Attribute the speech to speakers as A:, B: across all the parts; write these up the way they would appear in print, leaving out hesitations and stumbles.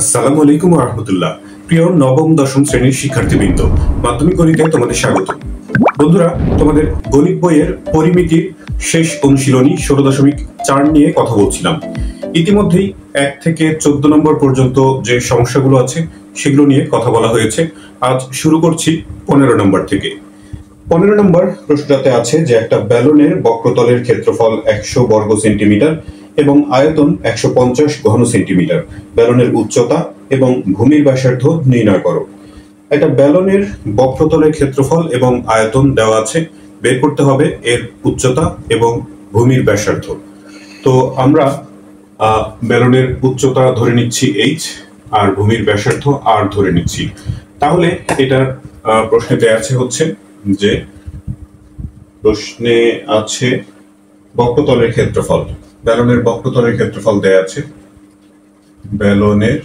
A: আসসালামু আলাইকুম ওয়া রাহমাতুল্লাহ। প্রিয় নবম দশম শ্রেণীর শিক্ষার্থীবৃন্দ, মাধ্যমিক গণিতে তোমাদের স্বাগত। বন্ধুরা, তোমাদের গণিত বইয়ের পরিমিতির শেষ অনুশীলনী 16.4 নিয়ে কথা বলছিলাম। ইতিমধ্যেই 1 থেকে 14 নম্বর পর্যন্ত যে সমস্যাগুলো আছে সেগুলো নিয়ে কথা বলা হয়েছে। আজ শুরু করছি 15 নম্বর থেকে। 15 নম্বর প্রশ্নটাতে আছে যে একটা ব্যালনের বক্রতলের ক্ষেত্রফল 100 বর্গ সেন্টিমিটার এবং আয়তন 150 ঘন সেন্টিমিটার। ব্যালনের উচ্চতা এবং ভূমির ব্যাসার্ধ নির্ণয় করো। একটা ব্যালনের বক্রতলের ক্ষেত্রফল এবং আয়তন দেওয়া আছে, বের করতে হবে এর উচ্চতা এবং ভূমির ব্যাসার্ধ। তো আমরা ব্যালনের উচ্চতা ধরে নিচ্ছি h আর ভূমির ব্যাসার্ধ r ধরে নিচ্ছি। তাহলে এটার প্রশ্নেতে আছে হচ্ছে যে প্রশ্নে আছে বক্রতলের ক্ষেত্রফল। ব্যালনের বক্রতলের ক্ষেত্রফল দেয়া আছে। ব্যালনের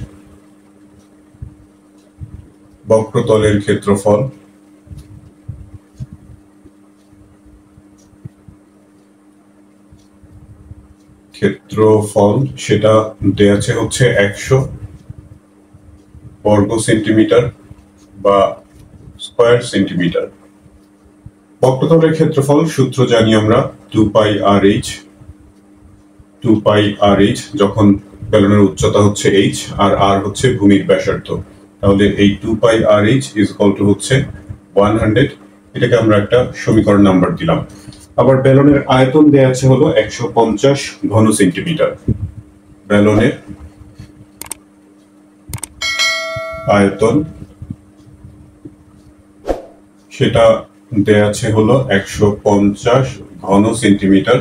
A: বক্রতলের ক্ষেত্রফল সেটা দেয়া আছে হচ্ছে 100 বর্গ সেন্টিমিটার বা স্কয়ার সেন্টিমিটার। বক্রতলের ক্ষেত্রফল সূত্র জানি আমরা 2πr/h যখন ব্যালনের উচ্চতা হচ্ছে h আর r হচ্ছে ভূমির ব্যাসার্ধ। তাহলে এই 2πr/h হচ্ছে 100। এটাকে আমরা একটা সমীকরণ নাম্বার দিলাম। আবার ব্যালনের আয়তন দেয়া আছে হলো 150 ঘন সেন্টিমিটার। ব্যালনের আয়তন সেটা দেয়া আছে হলো 150 ঘন সেন্টিমিটার।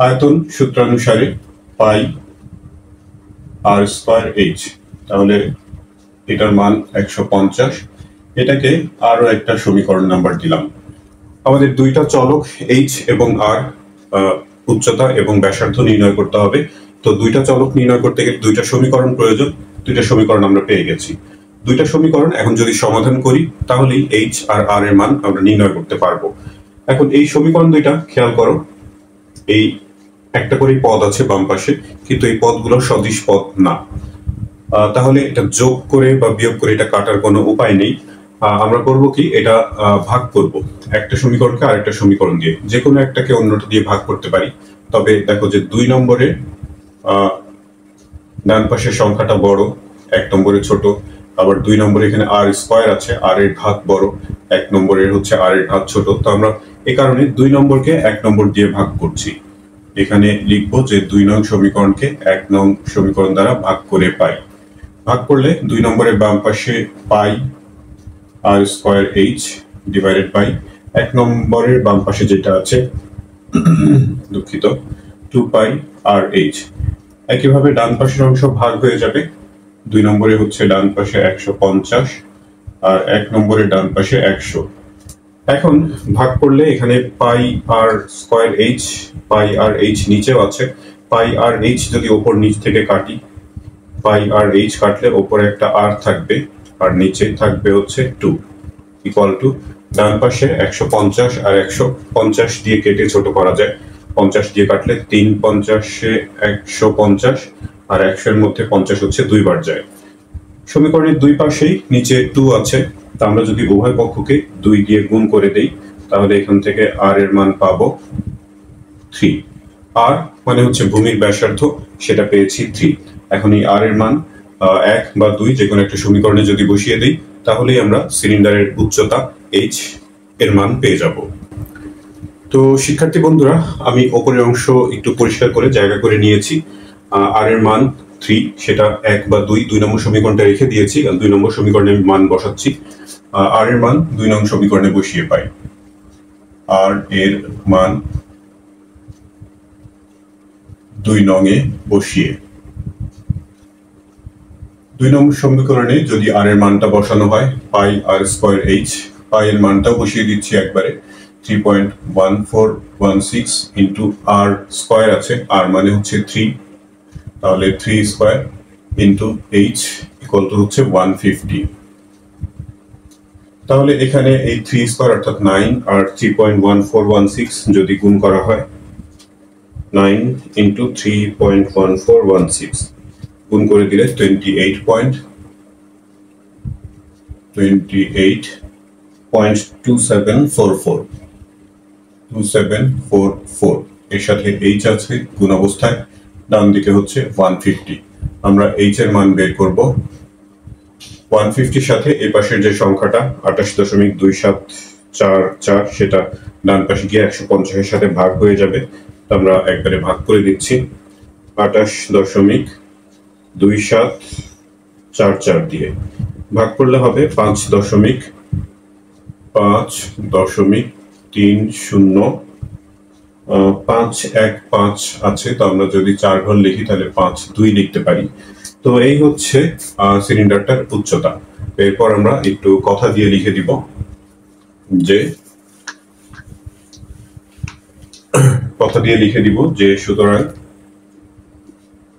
A: আয়তন সূত্রানুসারে πr²h। তাহলে এটার মান 150। এটাকে আরো একটা সমীকরণ নাম্বার দিলাম। আমাদের দুইটা চলক h এবং r উচ্চতা এবং ব্যাসার্ধ নির্ণয় করতে হবে। তো দুইটা চলক নির্ণয় করতে গেলে দুইটা সমীকরণ প্রয়োজন। দুইটা সমীকরণ আমরা পেয়ে গেছি। দুইটা সমীকরণ এখন যদি সমাধান করি তাহলেই h আর r এর মান আমরা নির্ণয় করতে পারবো। এখন এই সমীকরণ দুইটা খেয়াল করো, এই একটা করে পদ আছে বাম পাশে, কিন্তু এই পদগুলো সদিশ পদ না। তাহলে এটা যোগ করে বা বিয়োগ করে এটা কাটার কোনো উপায় নেই। আমরা করব কি, এটা ভাগ করব। একটা সমীকরণকে আরেকটা সমীকরণ দিয়ে, যে কোনো একটাকে অন্যটা দিয়ে ভাগ করতে পারি। তবে দেখো যে 2 নম্বরে ডান পাশের সংখ্যাটা বড়, 1 নম্বরে ছোট। আবার 2 নম্বরে এখানে r² আছে, r এর ঘাত বড়, 1 নম্বরের হচ্ছে r এর ঘাত ছোট। তো আমরা এই কারণে 2 নম্বরকে 1 নম্বর দিয়ে ভাগ করছি। এখানে লিখবো যে 2 নং সমীকরণকে 1 নং সমীকরণ দ্বারা ভাগ করে পাই। ভাগ করলে 2 নম্বরের বাম পাশে πr²h ডিভাইডেড বাই 1 নম্বরের বাম পাশে যেটা আছে দুঃখিত 2πr/h। একইভাবে ডান পাশের অংশ ভাগ হয়ে যাবে। 2 নম্বরে হচ্ছে ডান পাশে 150 আর 1 নম্বরের ডান পাশে 100। এখন ভাগ করলে এখানে πr² নিচেও আছে। πr/h যদি ওপর নিচ থেকে কাটি, πr/h কাটলে ওপরে একটা r থাকবে আর নিচে থাকবে হচ্ছে 2 ইকুয়াল টু ডান পাশে 150 আর 150 দিয়ে কেটে ছোট করা যায়। 50 দিয়ে কাটলে 3 50 150 আর 100 এর মধ্যে 50 হচ্ছে 2 বার যায়। সমীকরণের দুই পাশেই নিচে 2 আছে। তা আমরা যদি উভয় পক্ষকে 2 দিয়ে গুণ করে দেই তাহলে এখান থেকে r এর মান পাবো 3। r মানে হচ্ছে ভূমির ব্যাসার্ধ, সেটা পেয়েছি 3। এখন এই r এর মান 1 বা 2 যে কোনো একটা সমীকরণে যদি বসিয়ে দেই তাহলেই আমরা সিলিন্ডারের উচ্চতা h এর মান পেয়ে যাব। তো শিক্ষার্থী বন্ধুরা, আমি উপরের অংশ একটু পরিষ্কার করে জায়গা করে নিয়েছি। r এর মান 3, সেটা 1 বা 2 নম্বর সমীকরণটা রেখে দিয়েছি। 2 নম্বর সমীকরণে আমি মান বসাচ্ছি। r এর মান 2 নং সমীকরণে বসিয়ে পাই। r এর মান 2 নং এ বসিয়ে 2 নম্বর সমীকরণে যদি r এর মানটা বসানো হয় πr²h, পাই এর মানটাও বসিয়ে দিচ্ছি একবারে 3.1416 ইন্টু r² আছে, r মানে হচ্ছে 3, তাহলে 3² ইন্টু h ইকুয়াল টু হচ্ছে 150। তাহলে এখানে এই 3² অর্থাৎ 9 আর 3.1416 যদি গুণ করা হয় 9 ইন্টু 3.1416 গুণ করে দিলে 2744 এর সাথে এইচ আছে গুণ অবস্থায়, ডান দিকে হচ্ছে 150। আমরা এইচ এর মান বের করব। 150 সাথে এই পাশের যে সংখ্যাটা 28.2744 সেটা ডান পাশে গিয়ে 150 এর সাথে ভাগ হয়ে যাবে। আমরা একবারে ভাগ করে দিচ্ছি 28.2744 দিয়ে। ভাগ করলে হবে 5.530 আছে, তো আমরা যদি 4 ঘর লিখি তাহলে 5.2 লিখতে পারি। তো এই হচ্ছে সিলিন্ডারটার উচ্চতা। এরপর আমরা একটু কথা দিয়ে লিখে দিব যে সুতরাং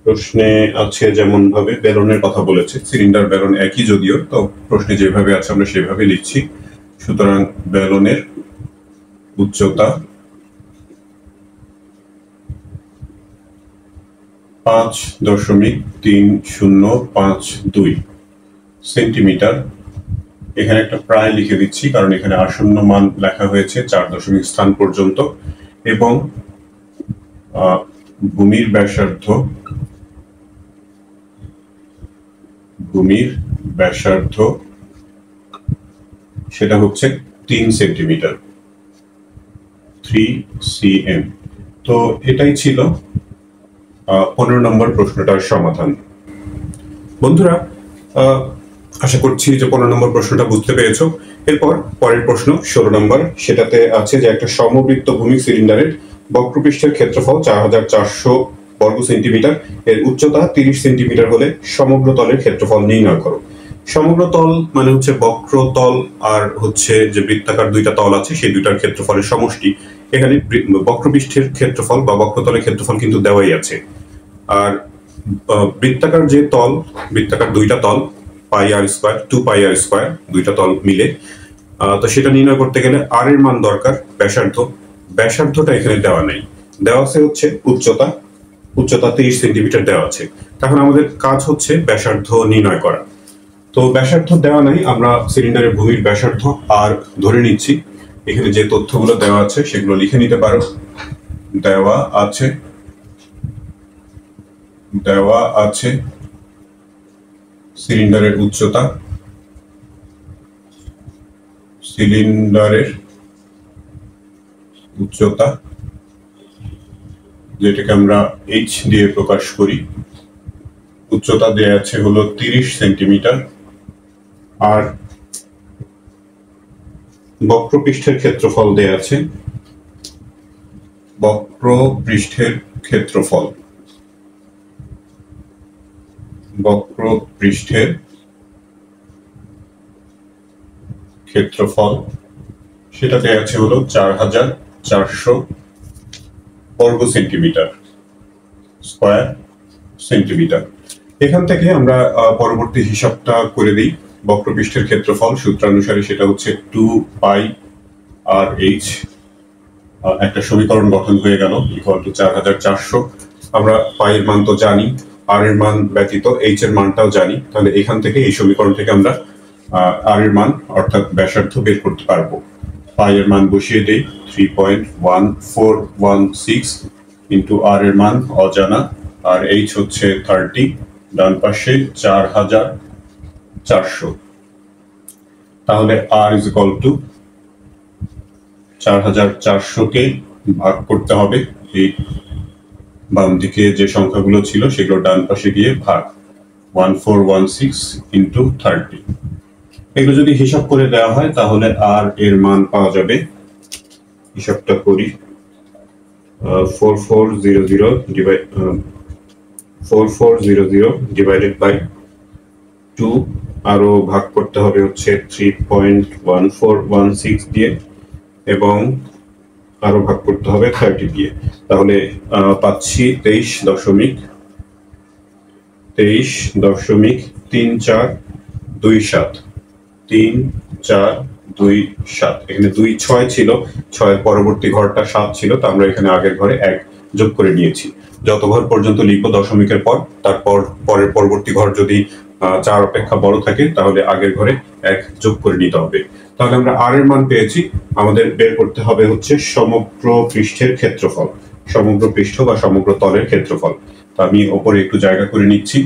A: প্রশ্নে আছে যেমন ভাবে বেলনের কথা বলেছে, সিলিন্ডার বেলন একই যদিও, তো প্রশ্নে যেভাবে আছে আমরা সেভাবে লিখছি। সুতরাং বেলনের উচ্চতা 5.3052 সেন্টিমিটার। এখানে একটা প্রায় লিখে দিচ্ছি কারণ এখানে আসন্ন মান লেখা হয়েছে 4 দশমিক স্থান পর্যন্ত, এবং ভূমির ব্যাসার্ধ সেটা হচ্ছে 3 সেন্টিমিটার, 3 cm। তো এটাই ছিল 15 নম্বর প্রশ্নটার সমাধান। বন্ধুরা, আশা করছি যে 15 নম্বর প্রশ্নটা বুঝতে পেরেছো। এরপর পরের প্রশ্ন 16 নম্বর, সেটাতে আছে যে একটা সমবৃত্ত ভূমি সিলিন্ডারের বক্রপৃষ্ঠের ক্ষেত্রফল 4400 বর্গ সেন্টিমিটার, এর উচ্চতা 30 সেন্টিমিটার হলে সমগ্র তলের ক্ষেত্রফল নির্ণয় করো। সমগ্র তল মানে হচ্ছে বক্রতল আর হচ্ছে যে বৃত্তাকার দুইটা তল আছে সেই দুইটার ক্ষেত্রফলের সমষ্টি। এখানে বক্রপৃষ্ঠের ক্ষেত্রফল বা বক্রতলের ক্ষেত্রফল কিন্তু দেওয়াই আছে। আর বৃত্তাকার যে তল, বৃত্তাকার দুইটা তল পাই আর স্কয়ার, 2πr স্কয়ার, দুইটা তল মিলে, তো সেটা নির্ণয় করতে গেলে আর এর মান দরকার। ব্যাসার্ধটা এখানে দেওয়া নাই, দেওয়া আছে হচ্ছে উচ্চতা 30 সেন্টিমিটার দেওয়া আছে। তখন আমাদের কাজ হচ্ছে ব্যাসার্ধ নির্ণয় করা। তো ব্যাসার্ধ দেওয়া নাই, আমরা সিলিন্ডারের ভূমির ব্যাসার্ধ আর ধরে নিচ্ছি। এখানে যে তথ্যগুলো দেওয়া আছে সেগুলো লিখে নিতে পারো। দেওয়া আছে সিলিন্ডারের উচ্চতা যেটাকে আমরা এইচ দিয়ে প্রকাশ করি, উচ্চতা দেওয়া আছে হলো 30 সেন্টিমিটার। আর বক্রপৃষ্ঠের ক্ষেত্রফল দেওয়া আছে, বক্রপৃষ্ঠের ক্ষেত্রফল সেটা দেওয়া আছে হলো 4400 বর্গ সেন্টিমিটার, স্কয়ার সেন্টিমিটার। এখান থেকে আমরা পরবর্তী হিসাবটা করে দিই। বক্রপৃষ্ঠের ক্ষেত্রফল সূত্রানুসারে সেটা হচ্ছে 2πr/h। একটা সমীকরণ গঠন হয়ে গেল ইকুয়াল টু 4400। আমরা পাই এর মান তো জানি, আর এর মান ব্যতীত এইচ এর মানটাও জানি। তাহলে এখান থেকে এই সমীকরণ থেকে আমরা আর এর মান অর্থাৎ ব্যাসার্ধ বের করতে পারবো। পাই এর মান বসিয়ে দেই 3.1416 ইন্টু আর এর মান অজানা, আর এইচ হচ্ছে 30, ডান পাশে 4400। তাহলে আর ইজ ইকুয়াল টু 4400 কে ভাগ করতে হবে, এই বাম দিকে যে সংখ্যাগুলো ছিল সেগুলো ডান পাশে গিয়ে ভাগ 1416 ইন্টু 30। এগুলো যদি হিসাব করে দেওয়া হয় তাহলে আর এর মান পাওয়া যাবে, হিসাবটা করি, 4400 ডিভাইডেড বাই 2, আরো ভাগ করতে হবে হচ্ছে 3.1416 দিয়ে, এবং আরো ভাগ করতে হবে 30 দিয়ে। তাহলে পাচ্ছি 23.3427। এখানে 26 ছিল, 6 পরবর্তী ঘরটা 7 ছিল, তো আমরা এখানে আগের ঘরে 1 যোগ করে নিয়েছি। যত ঘর পর্যন্ত লিখবো দশমিকের পর, তারপর পরের পরবর্তী ঘর যদি 4 অপেক্ষা বড় থাকে তাহলে আগের ঘরে 1 যোগ করে নিতে হবে। তাহলে আমরা আর এর মান পেয়েছি। আমাদের বের করতে হবে হচ্ছে সমগ্র পৃষ্ঠের ক্ষেত্রফল, সমগ্র পৃষ্ঠ বা সমগ্র তলের ক্ষেত্রফল। তো আমি ওপরে একটু জায়গা করে নিচ্ছি।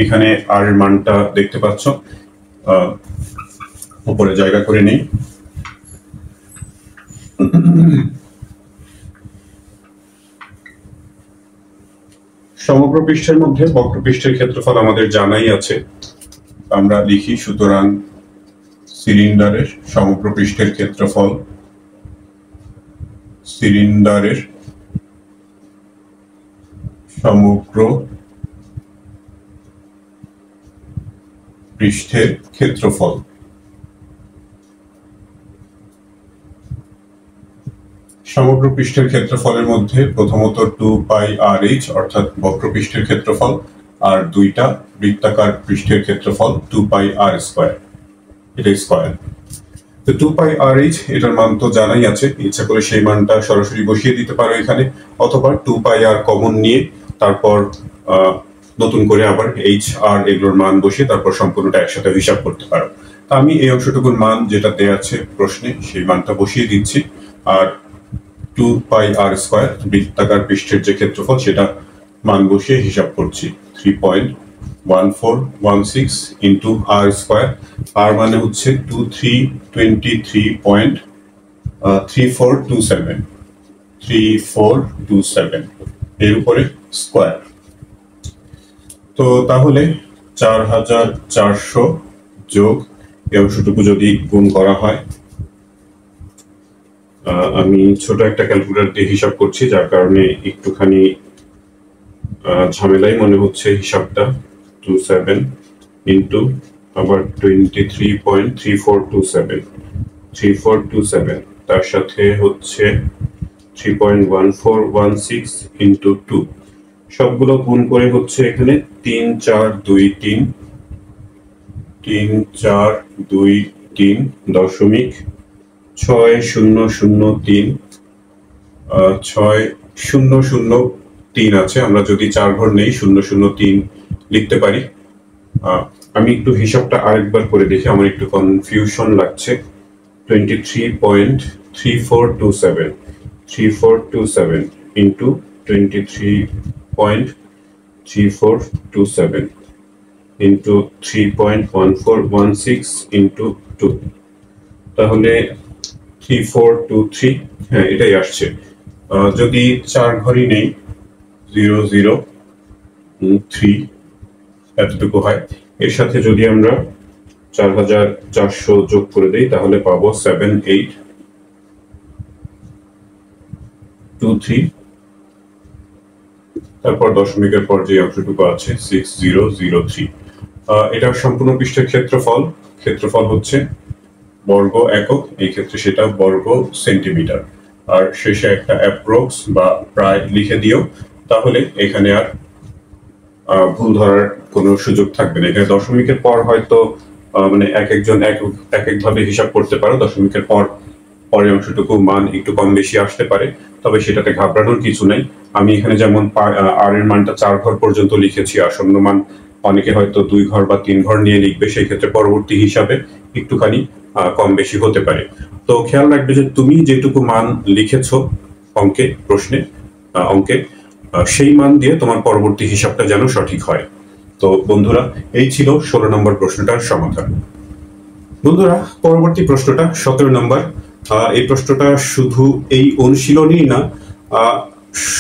A: এখানে আর এর মানটা দেখতে পাচ্ছ, উপরে জায়গা করে নেই। সমগ্র পৃষ্ঠের মধ্যে বক্রপৃষ্ঠের ক্ষেত্রফল আমাদের জানাই আছে, আমরা লিখি। সুতরাং সিলিন্ডারের সমগ্র পৃষ্ঠের ক্ষেত্রফল, সিলিন্ডারের সমগ্র পৃষ্ঠের ক্ষেত্রফল। সমগ্র পৃষ্ঠের ক্ষেত্রফলের মধ্যে প্রথমত 2πrh অর্থাৎ বক্রপৃষ্ঠের ক্ষেত্রফল, আর দুইটা বৃত্তাকার পৃষ্ঠের ক্ষেত্রফল 2πr², এটা স্কয়ার। তো 2πrh এটার মান তো জানাই আছে, ইচ্ছা করে সেই মানটা সরাসরি বসিয়ে দিতে পারো এখানে, অথবা 2πr কমন নিয়ে তারপর নতুন করে আবার h আর এগুলোর মান বসিয়ে তারপর সম্পূর্ণটা একসাথে হিসাব করতে পারো। আমি এই অংশটুকুর মান যেটা দেয়া আছে প্রশ্নে সেই মানটা বসিয়ে দিচ্ছি, আর 2πr² বৃত্তাকার পৃষ্ঠের যে ক্ষেত্রফল সেটা মান বসিয়ে হিসাব করছি। 3.1416 ইন্টু r², আর মানে হচ্ছে 3427 এর উপরে স্কয়ার। তো তাহলে 4400 যোগ এই অংশটুকু যদি গুণ করা হয়, আমি ছোট একটা ক্যালকুলেটর দিয়ে হিসাব করছি যার কারণে একটুখানি ঝামেলাই মনে হচ্ছে হিসাবটা। 27 ইন্টু আবার 3427 তার সাথে হচ্ছে 3.1416 ইন্টু 2, সবগুলো গুণ করে হচ্ছে এখানে 3023 আছে। আমরা যদি 4 ঘর নেই 003 লিখতে পারি। আমি একটু হিসাবটা আরেকবার করে দেখি, আমার একটু কনফিউশন লাগছে। 23.3427 ইন্টু 23.3427 ইন্টু 3.1416 ইন্টু 2, তাহলে 3423, হ্যাঁ এটাই আসছে। যদি 4 ঘরই নেই 003 এতটুকু হয়, এর সাথে যদি আমরা 4400 যোগ করে দেই তাহলে পাবো 7823, তারপর দশমিকের পর যে অংশটুকু আছে 6003। এটা সম্পূর্ণ পৃষ্ঠের ক্ষেত্রফল হচ্ছে বর্গ একক, এই ক্ষেত্রে সেটা বর্গ সেন্টিমিটার। আর শেষে একটা অ্যাপ্রক্স বা প্রায় লিখে দিও, তাহলে এখানে আর ভুল ধরার কোনো সুযোগ থাকবে না। এখানে দশমিকের পর হয়তো মানে একজন এক ভাবে হিসাব করতে পারো, দশমিকের পরের অংশটুকু মান একটু কম বেশি আসতে পারে, তবে সেটাতে ঘাবড়ানোর কিছু নাই। আমি এখানে যেমন আর এর মানটা 4 ঘর পর্যন্ত লিখেছি, আসন্ন মান অনেকে হয়তো 2 ঘর বা 3 ঘর নিয়ে লিখবে, সেই ক্ষেত্রে পরবর্তী হিসাবে একটুখানি কম বেশি হতে পারে। তো খেয়াল রাখবে যে তুমি যেটুকু মান লিখেছো অঙ্কে সেই মান দিয়ে তোমার পরবর্তী হিসাবটা যেন সঠিক হয়। তো বন্ধুরা, এই ছিল 16 নম্বর প্রশ্নটার সমাধান। বন্ধুরা, পরবর্তী প্রশ্নটা 17 নম্বর। এই প্রশ্নটা শুধু এই অনুশীলনই না,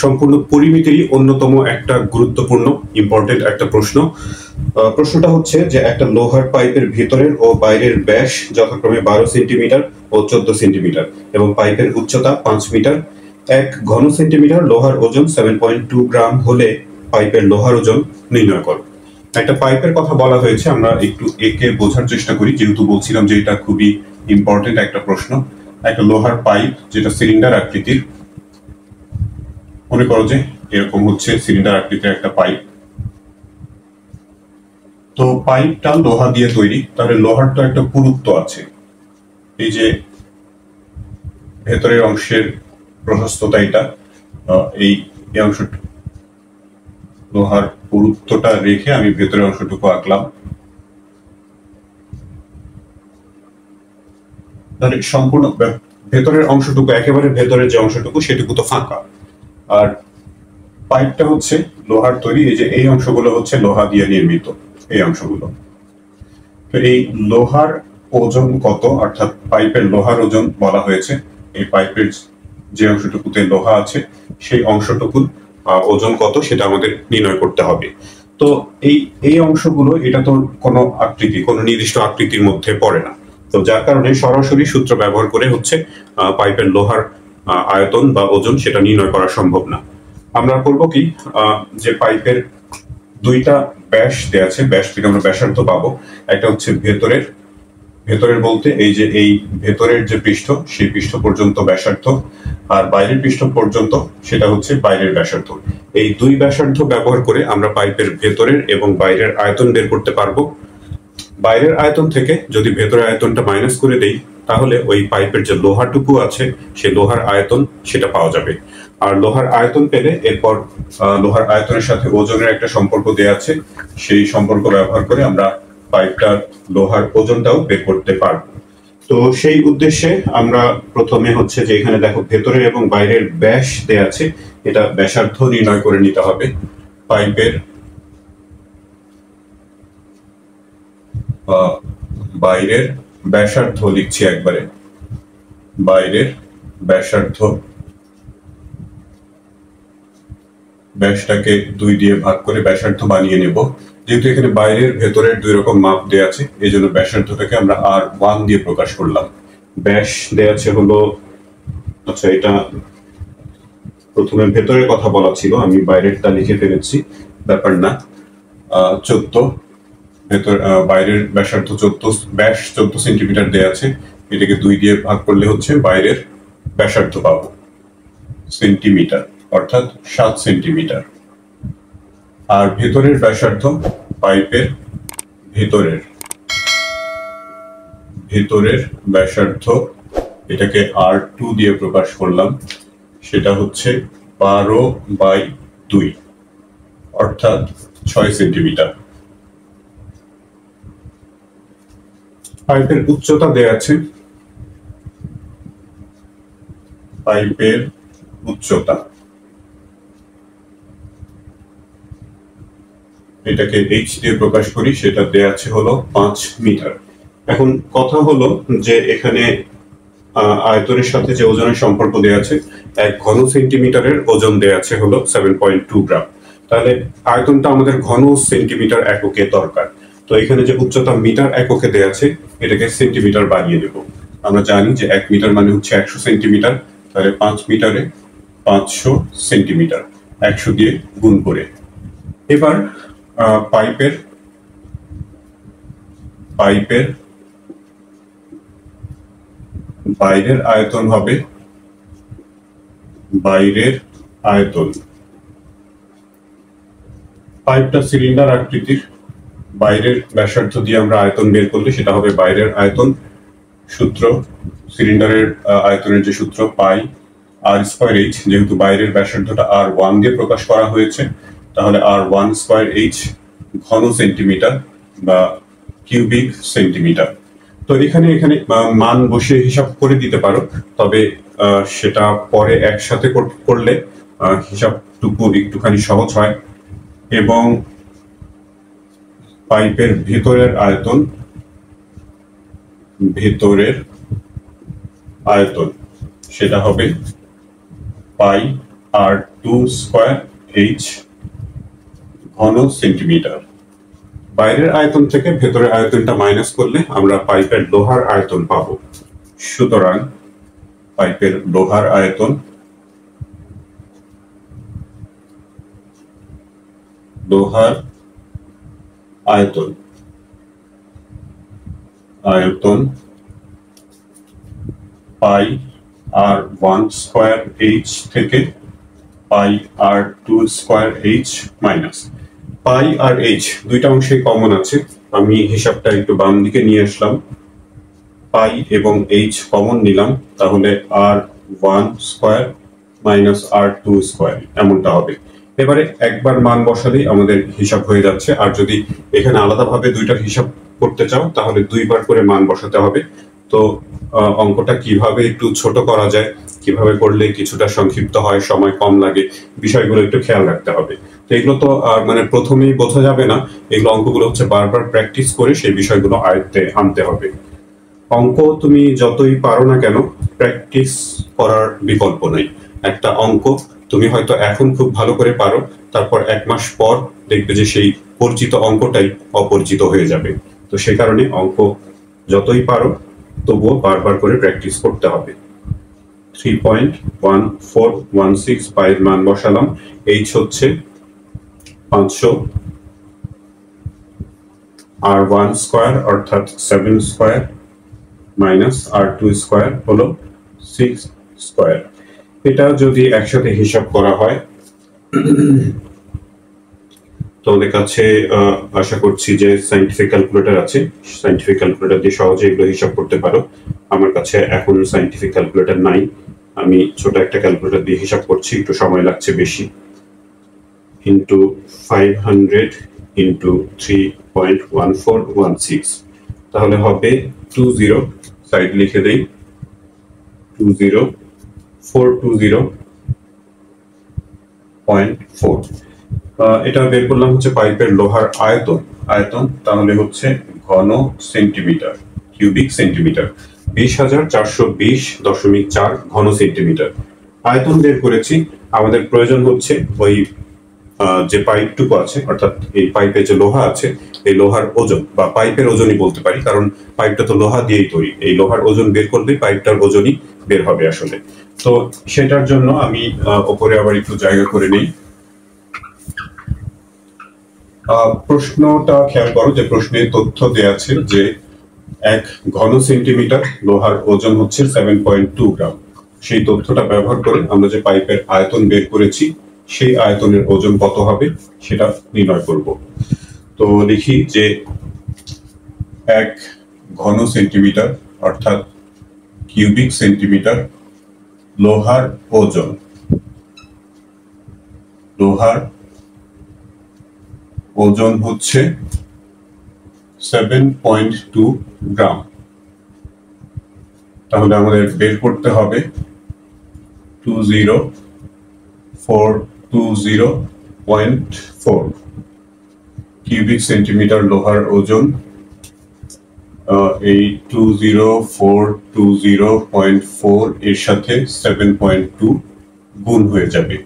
A: সম্পূর্ণ পরিমিতিরই অন্যতম একটা গুরুত্বপূর্ণ ইম্পর্টেন্ট একটা প্রশ্ন। প্রশ্নটা হচ্ছে যে একটা লোহার পাইপের ভেতরের ও বাইরের ব্যাস যথাক্রমে 12 সেন্টিমিটার ও 14 সেন্টিমিটার এবং পাইপের উচ্চতা 5 মিটার। 1 ঘন সেন্টিমিটার লোহার ওজন 7.2 গ্রাম হলে পাইপের লোহার ওজন নির্ণয় করো। একটা পাইপের কথা বলা হয়েছে, আমরা একটু একে বোঝার চেষ্টা করি, যেহেতু বলছিলাম যে এটা খুবই ইম্পর্টেন্ট একটা প্রশ্ন। একটা লোহার পাইপ যেটা সিলিন্ডার আকৃতির, মনে করো যে এরকম হচ্ছে সিলিন্ডার আকৃতির একটা পাইপ। তো পাইপটা লোহা দিয়ে তৈরি, তাহলে লোহার তো একটা পুরুত্ব আছে। এই যে ভেতরের অংশের প্রশস্ততা, এটা এই এই অংশটুকু লোহার পুরুত্বটা রেখে আমি ভেতরের অংশটুকু আঁকলাম। তাহলে সম্পূর্ণ ভেতরের অংশটুকু, একেবারে ভেতরের যে অংশটুকু সেটুকু তো ফাঁকা, আর পাইপটা হচ্ছে লোহার তৈরি। এই যে এই অংশগুলো হচ্ছে লোহা দিয়ে নির্মিত, এই অংশগুলো। তো এই লোহার ওজন কত, অর্থাৎ পাইপের লোহার ওজন বলা হয়েছে। এই পাইপের যে অংশটুকুতে লোহা আছে সেই অংশটুকুর ওজন কত সেটা আমাদের নির্ণয় করতে হবে। তো এই অংশগুলো, এটা তো কোনো আকৃতি, কোনো নির্দিষ্ট আকৃতির মধ্যে পড়ে না। তো যার কারণে সরাসরি সূত্র ব্যবহার করে হচ্ছে পাইপের লোহার আয়তন বা ওজন সেটা নির্ণয় করা সম্ভব না। আমরা করব কি, যে পাইপের দুইটা ব্যাস দেয়া আছে, ব্যাস থেকে আমরা ব্যাসার্ধ পাবো। একটা হচ্ছে ভেতরের বলতে এই যে এই ভেতরের যে পৃষ্ঠ, সেই পৃষ্ঠ পর্যন্ত ব্যাসার্ধ, আর বাইরের পৃষ্ঠ পর্যন্ত সেটা হচ্ছে বাইরের ব্যাসার্ধ। এই দুই ব্যাসার্ধ ব্যবহার করে আমরা পাইপের ভেতরের এবং বাইরের আয়তন বের করতে পারবো। বাইরের আয়তন থেকে যদি ভেতরের আয়তনটা মাইনাস করে দেই, তাহলে ওই পাইপের যে লোহাটুকু আছে সেই লোহার আয়তন সেটা পাওয়া যাবে। আর লোহার আয়তন পেলে এরপর লোহার আয়তনের সাথে ওজনের একটা সম্পর্ক দেয়া আছে, সেই সম্পর্ক ব্যবহার করে আমরা পাইপটার লোহার ওজনটাও বের করতে পারবো। তো সেই উদ্দেশ্যে আমরা প্রথমে হচ্ছে যে এখানে দেখো ভেতরের এবং বাইরের ব্যাস দেয়া আছে, এটা ব্যাসার্ধ নির্ণয় করে নিতে হবে। পাইপের বাইরের ব্যাসার্ধ লিখছি একবারে, বাইরের ব্যাসার্ধ, ব্যাসটাকে 2 দিয়ে ভাগ করে ব্যাসার্ধ বানিয়ে নেব। যেহেতু এখানে বাইরের ভেতরের দুই রকম মাপ দেয়া আছে, এই জন্য ব্যাসার্ধটাকে আমরা R1 দিয়ে প্রকাশ করলাম। ব্যাস দেয়া আছে হলো, আচ্ছা এটা প্রথমে ভেতরের কথা বলা ছিল, আমি বাইরেরটা লিখে ফেলেছি, ব্যাপার না। 14, বাইরের ব্যাসার্ধ 14, ব্যাস 14 সেন্টিমিটার দেয়া আছে, এটাকে 2 দিয়ে ভাগ করলে হচ্ছে বাইরের ব্যাসার্ধ পাবো সেন্টিমিটার, অর্থাৎ 7 সেন্টিমিটার। আর ভেতরের ব্যাসার্ধ, পাইপের ভেতরের ব্যাসার্ধ, এটাকে R2 দিয়ে প্রকাশ করলাম, সেটা হচ্ছে 12/2, অর্থাৎ 6 সেন্টিমিটার। পাইপের উচ্চতা দেয়া আছে, পাইপের উচ্চতা, এটাকে H দিয়ে প্রকাশ করি, সেটা দেয়া আছে হলো 5 মিটার। এখন কথা হলো যে এখানে আয়তনের সাথে যে ওজনের সম্পর্ক দেয়া আছে, 1 ঘন সেন্টিমিটারের ওজন দেয়া আছে হলো 7.2 গ্রাম। তাহলে আয়তনটা আমাদের ঘন সেন্টিমিটার এককে দরকার। তো এখানে যে উচ্চতা মিটার এককে দেয়া আছে, এটাকে সেন্টিমিটার বানিয়ে দেব। আমরা জানি যে 1 মিটার মানে হচ্ছে 100 সেন্টিমিটার, তাহলে 5 মিটারে 500 সেন্টিমিটার, 100 দিয়ে গুণ করে। এবার পাইপের বাইরের আয়তন হবে, বাইরের আয়তন, পাইপটা সিলিন্ডার আকৃতির, বাইরের ব্যাসার্ধ দিয়ে আমরা আয়তন বের করলে সেটা হবে বাইরের আয়তন। সূত্র, সিলিন্ডারের আয়তনের যে সূত্র, পাই R²H, যেহেতু বাইরের ব্যাসার্ধটা R1 দিয়ে প্রকাশ করা হয়েছে, তাহলে R1²H ঘন সেন্টিমিটার বা কিউবিক সেন্টিমিটার। তো এখানে মান বসিয়ে হিসাব করে দিতে পারো, তবে সেটা পরে একসাথে করলে হিসাবটুকু একটুখানি সহজ হয়। এবং পাইপের ভেতরের আয়তন সেটা হবে পাই R2²H ঘন সেন্টিমিটার। বাইরের আয়তন থেকে ভেতরের আয়তনটা মাইনাস করলে আমরা পাইপের লোহার আয়তন পাবো। সুতরাং পাইপের লোহার আয়তন, পাই R1²H থেকে পাই R2²H মাইনাস পাই আর H, দুইটা অংশে কমন আছে। আমি হিসাবটা একটু বাম দিকে নিয়ে আসলাম, পাই এবং H কমন নিলাম, তাহলে R1² মাইনাস r2 স্কয়ার এমনটা হবে। এবারে একবার মান বসালেই আমাদের হিসাব হয়ে যাচ্ছে, আর যদি এখানে আলাদাভাবে দুইটার হিসাব করতে চাও তাহলে দুইবার করে মান বসাতে হবে। তো অঙ্কটা কিভাবে একটু ছোট করা যায়, কিভাবে করলে কিছুটা সংক্ষিপ্ত হয়, সময় কম লাগে, বিষয়গুলো একটু খেয়াল রাখতে হবে। তো এগুলো তো মানে প্রথমেই বোঝা যাবে না, এগুলো অঙ্কগুলো হচ্ছে বারবার প্র্যাকটিস করে সেই বিষয়গুলো আয়ত্তে আনতে হবে। অঙ্ক তুমি যতই পারো না কেন, প্র্যাকটিস করার বিকল্প নেই। একটা অঙ্ক তুমি হয়তো এখন খুব ভালো করে পারো, তারপর 1 মাস পর দেখবে যে সেই পরিচিত অঙ্কটাই অপরিচিত হয়ে যাবে। তো সে কারণে অঙ্ক যতই পারো তবুও বারবার করে প্র্যাকটিস করতে হবে। 3.1416 পায়ের মান বসালাম। h হচ্ছে 500, r1 স্কয়ার অর্থাৎ 7 স্কয়ার মাইনাস r2 স্কয়ার হলো 6 স্কয়ার। এটা যদি একসাথে হিসাব করা হয় তোমাদের কাছে আশা করছি যে সায়েন্টিফিক ক্যালকুলেটর আছে, সায়েন্টিফিক ক্যালকুলেটর দিয়ে সহজে এগুলো হিসাব করতে পারো। আমার কাছে এখন সায়েন্টিফিক ক্যালকুলেটর নাই, আমি ছোট একটা ক্যালকুলেটর দিয়ে হিসাব করছি, একটু সময় লাগছে বেশি। ইন্টু 500 ইন্টু 3.1416, তাহলে হবে 20, সাইড লিখে দেই 20420.4। এটা বের করলাম হচ্ছে পাইপের লোহার আয়তন, তাহলে হচ্ছে ঘন সেন্টিমিটার, কিউবিক সেন্টিমিটার, 20,420.4 ঘন সেন্টিমিটার আয়তন বের করেছি। আমাদের প্রয়োজন হচ্ছে ওই যে পাইপটুকু আছে, অর্থাৎ এই পাইপে যে লোহা আছে এই লোহার ওজন, বা পাইপের ওজনই বলতে পারি, কারণ পাইপটা তো লোহা দিয়েই তৈরি। এই লোহার ওজন বের করলে পাইপটার ওজনই বের হবে আসলে। তো সেটার জন্য আমি উপরে আবার একটু জায়গা করে নেই। প্রশ্নটা খেয়াল করো যে প্রশ্নে তথ্য দেয়া আছে যে 1 ঘন সেন্টিমিটার লোহার ওজন হচ্ছে 7.2 গ্রাম। সেই তথ্যটা ব্যবহার করে আমরা যে পাইপের আয়তন বের করেছি সেই আয়তনের ওজন কত হবে সেটা নির্ণয় করব। তো লিখি যে 1 ঘন সেন্টিমিটার অর্থাৎ কিউবিক সেন্টিমিটার লোহার ওজন হচ্ছে 7.2 গ্রাম। তাহলে আমাদের বের করতে হবে 20420.4 কিউবিক সেন্টিমিটার লোহার ওজন। এই 20420.4 এর সাথে 7.2 গুণ হয়ে যাবে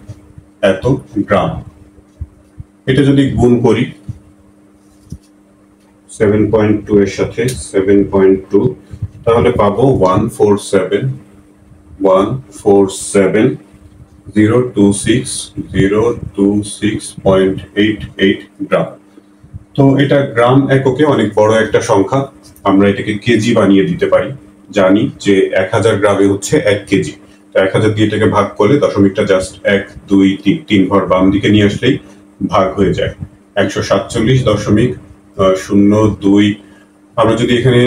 A: এত গ্রাম। এটা যদি গুণ করি 7.2 এর সাথে 7.2, তাহলে পাবো 147,026,026.88 গ্রাম। তো এটা গ্রাম এককে অনেক বড় একটা সংখ্যা, আমরা এটাকে কেজি বানিয়ে দিতে পারি। জানি যে 1000 গ্রামে হচ্ছে 1 কেজি। তো 1000 দিয়ে এটাকে ভাগ করলে দশমিকটা জাস্ট 1 2 3 ঘর বাম দিকে নিয়ে আসলেই ভাগ হয়ে যায়। 147.02, আমরা যদি এখানে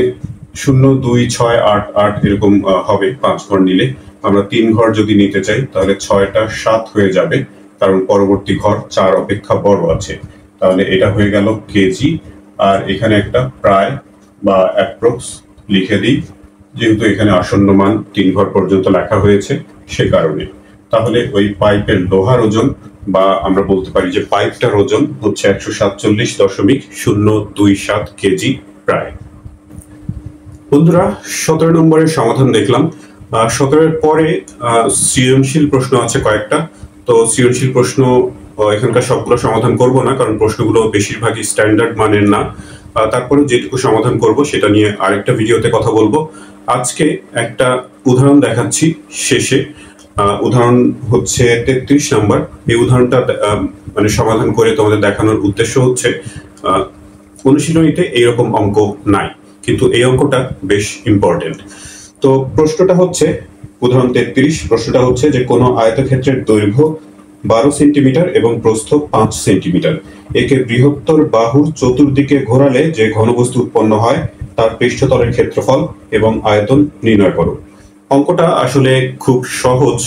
A: 02688 এরকম হবে 5 ঘর নিলে। আমরা 3 ঘর যদি নিতে চাই তাহলে 6টা 7 হয়ে যাবে, কারণ পরবর্তী ঘর 4 অপেক্ষা বড় আছে। তাহলে এটা হয়ে গেল কেজি। আর এখানে একটা প্রায় বা অ্যাপ্রক্স লিখে দিই, যেহেতু এখানে আসন্ন মান 3 ঘর পর্যন্ত লেখা হয়েছে সে কারণে। তাহলে ওই পাইপের লোহার ওজন, বা আমরা বলতে পারি যে পাইপটার ওজন হচ্ছে 147.027 কেজি প্রায়। বন্ধুরা 17 নম্বরের সমাধান দেখলাম। 17 পরে সৃজনশীল প্রশ্ন আছে কয়েকটা। তো সৃজনশীল প্রশ্ন এখানকার সবগুলো সমাধান করব না, কারণ প্রশ্নগুলো বেশিরভাগই স্ট্যান্ডার্ড মানের না। তারপরে যেটুকু সমাধান করব সেটা নিয়ে আরেকটা ভিডিওতে কথা বলবো। আজকে একটা উদাহরণ দেখাচ্ছি শেষে। উদাহরণ হচ্ছে 33 নম্বর। এই উদাহরণটা মানে সমাধান করে তোমাদের দেখানোর উদ্দেশ্য হচ্ছে অনুশীলনীতে এইরকম অঙ্ক নাই, কিন্তু এই অঙ্কটা বেশ ইম্পর্টেন্ট। তো প্রশ্নটা হচ্ছে উদাহরণ 33, প্রশ্নটা হচ্ছে যে কোনো আয়তক্ষেত্রের দৈর্ঘ্য 12 সেন্টিমিটার এবং প্রস্থ 5 সেন্টিমিটার, একে বৃহত্তর বাহুর চতুর্দিকে ঘোরালে যে ঘনবস্তু উৎপন্ন হয় তার পৃষ্ঠতলের ক্ষেত্রফল এবং আয়তন নির্ণয় করো। অঙ্কটা আসলে খুব সহজ।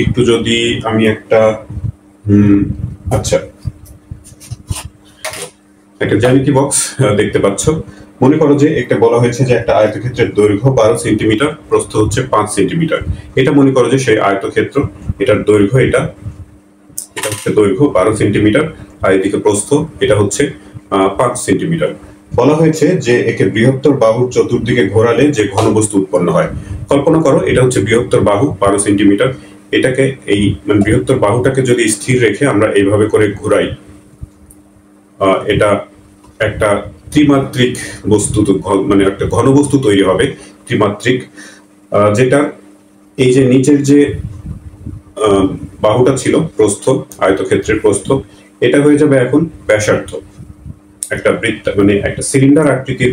A: একটু যদি আমি একটা আচ্ছা, একটা জ্যামিতি বক্স দেখতে পাচ্ছ। মনে করো যে একটা বলা হয়েছে যে একটা আয়তক্ষেত্রের দৈর্ঘ্য 12 সেন্টিমিটার, প্রস্থ হচ্ছে 5 সেন্টিমিটার। এটা মনে করো যে সেই আয়তক্ষেত্র, এটার দৈর্ঘ্য এটা হচ্ছে দৈর্ঘ্য 12 সেন্টিমিটার, আর এদিকে প্রস্থ এটা হচ্ছে 5 সেন্টিমিটার। বলা হয়েছে যে একে বৃহত্তর বাহুর চতুর্দিকে ঘোরালে যে ঘনবস্তু উৎপন্ন হয়। কল্পনা করো এটা হচ্ছে বৃহত্তর বাহু 12 সেন্টিমিটার, এটাকে এই মানে বৃহত্তর বাহুটাকে যদি স্থির রেখে আমরা এইভাবে করে ঘোরাই, এটা একটা ত্রিমাত্রিক বস্তু, মানে একটা ঘনবস্তু তৈরি হবে ত্রিমাত্রিক, যেটা এই যে নিচের যে বাহুটা ছিল প্রস্থ, আয়তক্ষেত্রের প্রস্থ, এটা হয়ে যাবে এখন ব্যাসার্ধ। একটা বৃত্ত মানে একটা সিলিন্ডার আকৃতির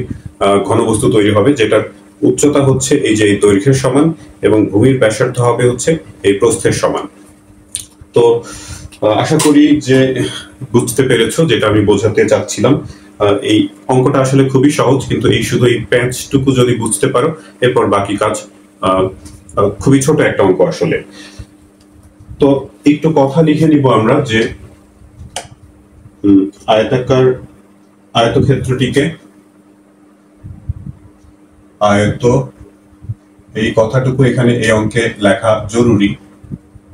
A: ঘনবস্তু তৈরি হবে, যেটার উচ্চতা হচ্ছে এই যে এই দৈর্ঘ্যের সমান এবং ভূমির ব্যাসার্ধ হবে হচ্ছে এই প্রস্থের সমান। তো আশা করি যে বুঝতে পেরেছো যেটা আমি বোঝাতে চাচ্ছিলাম। এই অঙ্কটা আসলে খুবই সহজ, কিন্তু এই শুধু এই প্যাঁচটুকু যদি বুঝতে পারো, এরপর বাকি কাজ খুবই ছোট একটা অঙ্ক আসলে। তো একটু কথা লিখে নিব আমরা যে আয়তক্ষেত্রটিকে এই কথাটুকু এখানে এই অঙ্কে লেখা জরুরি।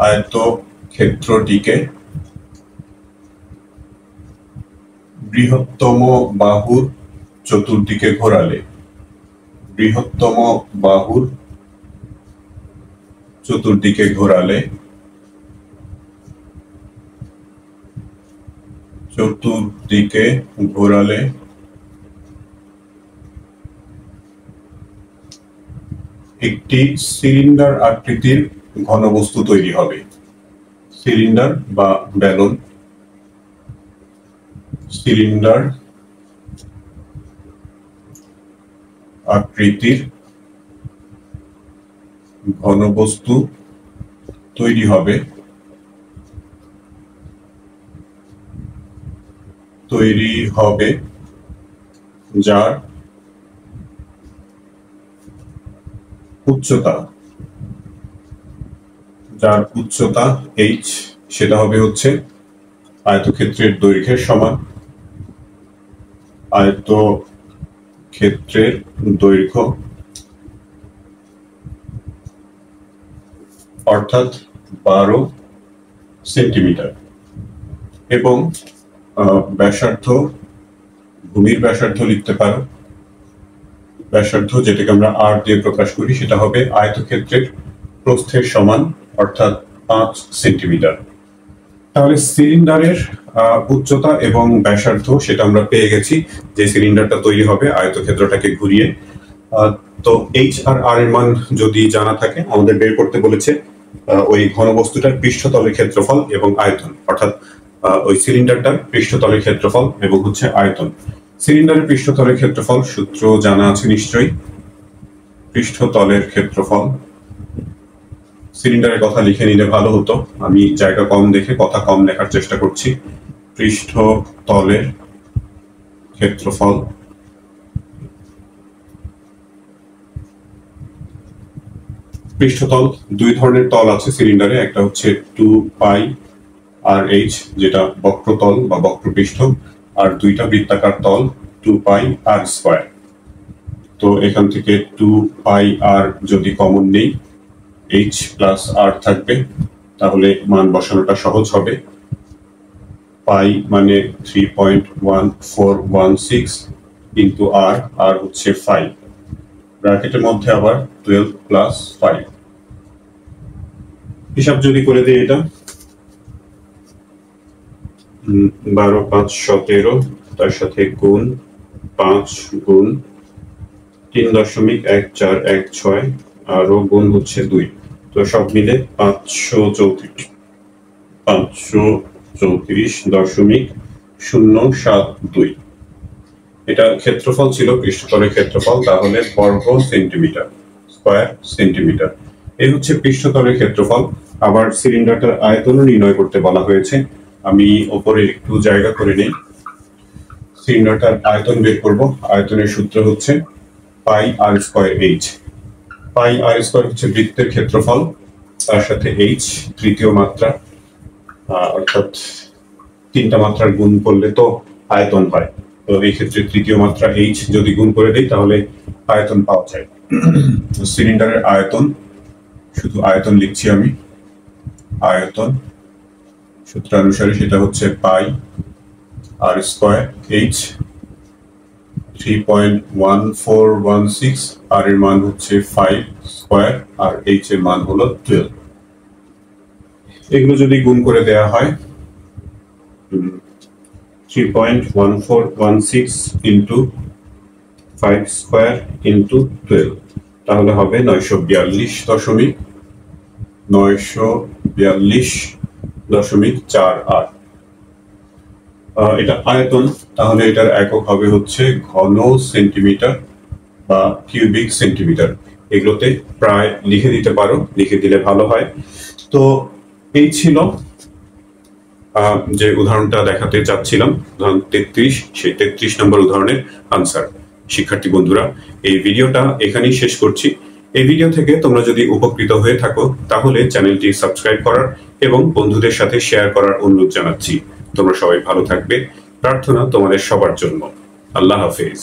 A: আয়তক্ষেত্রটিকে বৃহত্তম বাহুর চতুর্দিকে ঘোরালে, বৃহত্তম বাহুর চতুর্দিকে ঘোরালে একটি সিলিন্ডার আকৃতির ঘনবস্তু তৈরি হবে। সিলিন্ডার বা ব্যালন, সিলিন্ডার আকৃতির ঘনবস্তু তৈরি হবে, যার উচ্চতা h, সেটা হবে হচ্ছে আয়তক্ষেত্রের দৈর্ঘ্যের সমান। আয়তক্ষেত্রের দৈর্ঘ্য অর্থাৎ 12 সেন্টিমিটার এবং ব্যাসার্ধ, ভূমির ব্যাসার্ধ লিখতে পারো। ব্যাসার্ধ যেটাকে আমরা r দিয়ে প্রকাশ করি, সেটা হবে আয়তক্ষেত্রের প্রস্থের সমান অর্থাৎ 5 সেন্টিমিটার। তাহলে সিলিন্ডারের উচ্চতা এবং ব্যাসার্ধ সেটা আমরা পেয়ে গেছি, যে সিলিন্ডারটা তৈরি হবে আয়তক্ষেত্রটাকে ঘুরিয়ে। তো h আর r এর মান যদি জানা থাকে, আমাদের বের করতে বলেছে ওই ঘনবস্তুটার পৃষ্ঠতলের ক্ষেত্রফল এবং আয়তন, অর্থাৎ ওই সিলিন্ডারটার পৃষ্ঠতলের ক্ষেত্রফল এবং হচ্ছে আয়তন। সিলিন্ডারের পৃষ্ঠতলের ক্ষেত্রফল সূত্র জানা আছে নিশ্চয়ই। পৃষ্ঠতলের ক্ষেত্রফল, সিলিন্ডারের কথা লিখে নিলে ভালো হতো, আমি জায়গা কম দেখে কথা কম লেখার চেষ্টা করছি। পৃষ্ঠতলের ক্ষেত্রফল পৃষ্ঠতল, দুই ধরনের তল আছে সিলিন্ডারে, একটা হচ্ছে 2πrh যেটা বক্রতল বা বক্রপৃষ্ঠ, আর দুইটা বৃত্তাকার তল 2πr²। তো এখান থেকে 2πr যদি কমন নেই, h প্লাস r থাকবে, তাহলে মান বসানোটা সহজ হবে। পাই মানে 3.1416 ইন্টু r হচ্ছে 5, ব্র্যাকেটের মধ্যে আবার 12 প্লাস 5। হিসাব যদি করে দিই, এটা 12 5 17, তার সাথে গুণ 5 গুণ 3.1416, আরো গুণ হচ্ছে 2, তো সব মিলে 534.072। এটা ক্ষেত্রফল ছিল, পৃষ্ঠতলের ক্ষেত্রফল, তাহলে বর্গ সেন্টিমিটার, স্কয়ার সেন্টিমিটার। এই হচ্ছে পৃষ্ঠতলের ক্ষেত্রফল। আবার সিলিন্ডারটার আয়তনও নির্ণয় করতে বলা হয়েছে। আমি উপরে একটু জায়গা করে নেই, সিলিন্ডারটার আয়তন বের করব। আয়তনের সূত্র হচ্ছে πr²h। পাই আর স্কয়ার হচ্ছে বৃত্তের ক্ষেত্রফল, তার সাথে এইচ তৃতীয় মাত্রা, অর্থাৎ তিনটা মাত্রার গুণ করলে তো আয়তন হয়। তো এই ক্ষেত্রে তৃতীয় মাত্রা এইচ যদি গুণ করে দেই তাহলে আয়তন পাওয়া যায়। সিলিন্ডারের আয়তন, শুধু আয়তন লিখছি আমি, আয়তন সূত্রানুসারে সেটা হচ্ছে পাই আর স্কয়ার এইচ 3.1416, আর এর মান হচ্ছে 5 স্কয়ার আর এইচ এর মান হলো 12। এগুলো যদি গুণ করে দেয়া হয় 3.1416 ইন্টু 5 স্কয়ার ইন্টু 12, তাহলে হবে 942.48। এটা আয়তন, তাহলে এটার একক হবে হচ্ছে ঘন সেন্টিমিটার বা কিউবিক সেন্টিমিটার। এগুলোতে প্রায় লিখে দিতে পারো, লিখে দিলে ভালো হয়। তো এই ছিল যে উদাহরণটা দেখাতে চাচ্ছিলাম, উদাহরণ 33, সেই 33 নম্বর উদাহরণের আনসার। শিক্ষার্থী বন্ধুরা, এই ভিডিওটা এখানেই শেষ করছি। এই ভিডিও থেকে তোমরা যদি উপকৃত হয়ে থাকো তাহলে চ্যানেলটি সাবস্ক্রাইব করার এবং বন্ধুদের সাথে শেয়ার করার অনুরোধ জানাচ্ছি। তোমরা সবাই ভালো থাকবে, প্রার্থনা তোমাদের সবার জন্য। আল্লাহ হাফেজ।